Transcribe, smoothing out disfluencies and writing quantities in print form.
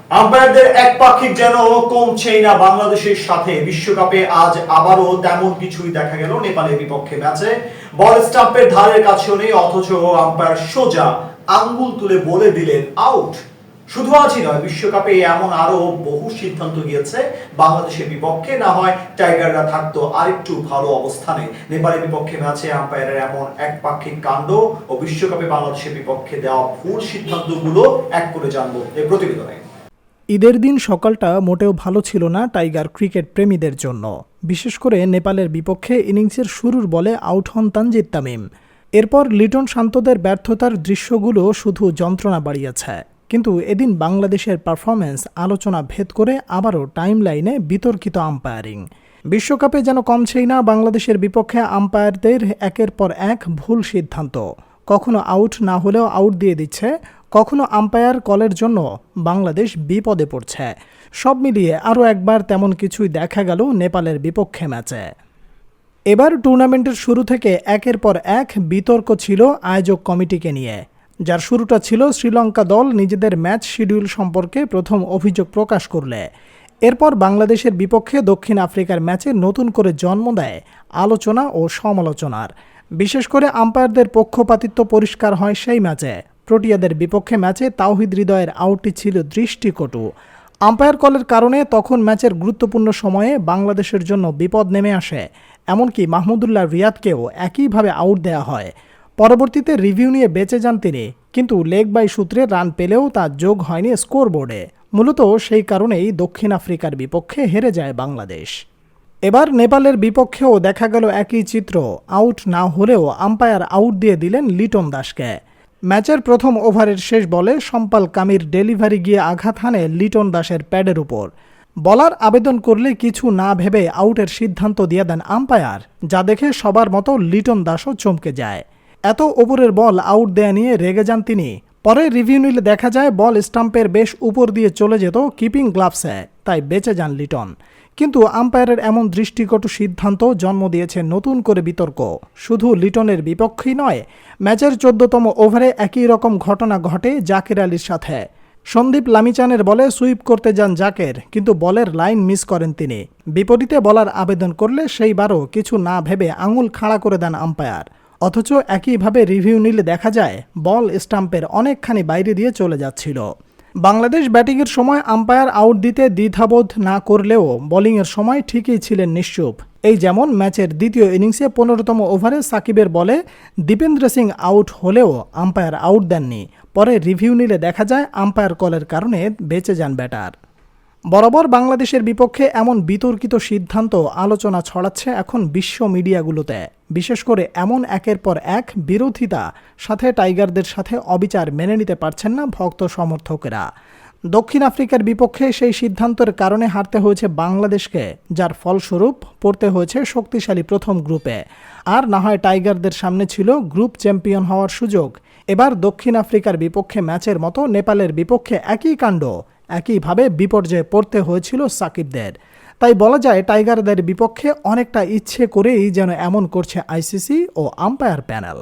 আম্পায়ারদের একপাক্ষিক যেন কমছেই না বাংলাদেশের সাথে। বিশ্বকাপে আজ আবারও তেমন কিছুই দেখা গেল নেপালের বিপক্ষে ম্যাচে। বল স্টাম্পের ধারের কাছেও নেই, অথচ আম্পায়ার সোজা আঙ্গুল তুলে বলে দিলেন আউট। শুধু আজই নয়, বিশ্বকাপে এমন আরো বহু সিদ্ধান্ত গিয়েছে বাংলাদেশের বিপক্ষে। না হয় টাইগাররা থাকতো আরেকটু ভালো অবস্থানে। নেপালের বিপক্ষে ম্যাচে আম্পায়ারের এমন একপাক্ষিক কাণ্ড ও বিশ্বকাপে বাংলাদেশের বিপক্ষে দেওয়া ভুল সিদ্ধান্তগুলো এক করে জানবো এই প্রতিবেদনে। ঈদের দিন সকালটা মোটেও ভালো ছিল না টাইগার ক্রিকেট প্রেমীদের জন্য। বিশেষ করে নেপালের বিপক্ষে ইনিংসের শুরুর বলে আউট হন তানজিদ তামিম। এরপর লিটন শান্তদের ব্যর্থতার দৃশ্যগুলো শুধু যন্ত্রণা বাড়িয়েছে। কিন্তু এদিন বাংলাদেশের পারফরম্যান্স আলোচনা ভেদ করে আবারও টাইমলাইনে বিতর্কিত আম্পায়ারিং। বিশ্বকাপে যেন কমছেই না বাংলাদেশের বিপক্ষে আম্পায়ারদের একের পর এক ভুল সিদ্ধান্ত। কখনো আউট না হলেও আউট দিয়ে দিচ্ছে, কখনো আম্পায়ার কলের জন্য বাংলাদেশ বিপদে পড়ছে। সব মিলিয়ে আরও একবার তেমন কিছুই দেখা গেল নেপালের বিপক্ষে ম্যাচে। এবার টুর্নামেন্টের শুরু থেকে একের পর এক বিতর্ক ছিল আয়োজক কমিটিকে নিয়ে, যার শুরুটা ছিল শ্রীলঙ্কা দল নিজেদের ম্যাচ শিডিউল সম্পর্কে প্রথম অভিযোগ প্রকাশ করলে। এরপর বাংলাদেশের বিপক্ষে দক্ষিণ আফ্রিকার ম্যাচে নতুন করে জন্ম দেয় আলোচনা ও সমালোচনার। বিশেষ করে আম্পায়ারদের পক্ষপাতিত্ব পরিষ্কার হয় সেই ম্যাচে। প্রোটিয়াদের বিপক্ষে ম্যাচে তাওহিদ হৃদয়ের আউটটি ছিল দৃষ্টিকটু। আম্পায়ার কলের কারণে তখন ম্যাচের গুরুত্বপূর্ণ সময়ে বাংলাদেশের জন্য বিপদ নেমে আসে। এমনকি মাহমুদুল্লাহ রিয়াদকেও একইভাবে আউট দেওয়া হয়। পরবর্তীতে রিভিউ নিয়ে বেঁচে যান তিনি, কিন্তু লেগ বাই সূত্রে রান পেলেও তা যোগ হয়নি স্কোরবোর্ডে। মূলত সেই কারণেই দক্ষিণ আফ্রিকার বিপক্ষে হেরে যায় বাংলাদেশ। এবার নেপালের বিপক্ষেও দেখা গেল একই চিত্র। আউট না হলেও আম্পায়ার আউট দিয়ে দিলেন লিটন দাসকে। ম্যাচের প্রথম ওভারের শেষ বলে সম্পাল কামির ডেলিভারি গিয়ে আঘাত হানে লিটন দাসের প্যাডের উপর। বলার আবেদন করলে কিছু না ভেবে আউটের সিদ্ধান্ত দিয়ে দেন আম্পায়ার, যা দেখে সবার মতো লিটন দাসও চমকে যায়। এত ওপরের বল আউট দেয়া নিয়ে রেগে যান তিনি। পরে রিভিউ নিলে দেখা যায় বল স্টাম্পের বেশ উপর দিয়ে চলে যেত কিপিং গ্লাভসে, তাই বেঁচে যান লিটন। কিন্তু আম্পায়ারের এমন দৃষ্টিকটু সিদ্ধান্ত জন্ম দিয়েছে নতুন করে বিতর্ক। শুধু লিটনের বিপক্ষেই নয়, ম্যাচের 14তম ওভারে একই রকম ঘটনা ঘটে জাকের আলীর সাথে। সন্দীপ লামিচানের বলে সুইপ করতে যান জাকের, কিন্তু বলের লাইন মিস করেন তিনি। বিপরীতে বলার আবেদন করলে সেইবারও কিছু না ভেবে আঙুল খাড়া করে দেন আম্পায়ার। অথচ একইভাবে রিভিউ নিলে দেখা যায় বল স্টাম্পের অনেকখানি বাইরে দিয়ে চলে যাচ্ছিল। বাংলাদেশ ব্যাটিংয়ের সময় আম্পায়ার আউট দিতে দ্বিধাবোধ না করলেও বোলিংয়ের সময় ঠিকই ছিলেন নিশ্চুপ। এই যেমন ম্যাচের দ্বিতীয় ইনিংসে 15তম ওভারে সাকিবের বলে দীপেন্দ্র সিং আউট হলেও আম্পায়ার আউট দেননি। পরে রিভিউ নিলে দেখা যায় আম্পায়ার কলের কারণে বেঁচে যান ব্যাটার। বরাবর বাংলাদেশের বিপক্ষে এমন বিতর্কিত সিদ্ধান্ত আলোচনা ছড়াচ্ছে এখন বিশ্ব মিডিয়াগুলোতে। বিশেষ করে এমন একের পর এক বিরোধিতা সাথে টাইগারদের সাথে অবিচার মেনে নিতে পারছেন না ভক্ত সমর্থকেরা। দক্ষিণ আফ্রিকার বিপক্ষে সেই সিদ্ধান্তের কারণে হারতে হয়েছে বাংলাদেশকে, যার ফলস্বরূপ পড়তে হয়েছে শক্তিশালী প্রথম গ্রুপে। আর না হয় টাইগারদের সামনে ছিল গ্রুপ চ্যাম্পিয়ন হওয়ার সুযোগ। এবার দক্ষিণ আফ্রিকার বিপক্ষে ম্যাচের মতো নেপালের বিপক্ষে একই কাণ্ড, একইভাবে বিপর্যয়ে পড়তে হয়েছিল সাকিবদের। তাই বলা যায় টাইগারদের বিপক্ষে অনেকটা ইচ্ছে করেই যেন এমন করছে আইসিসি ও আম্পায়ার প্যানেল।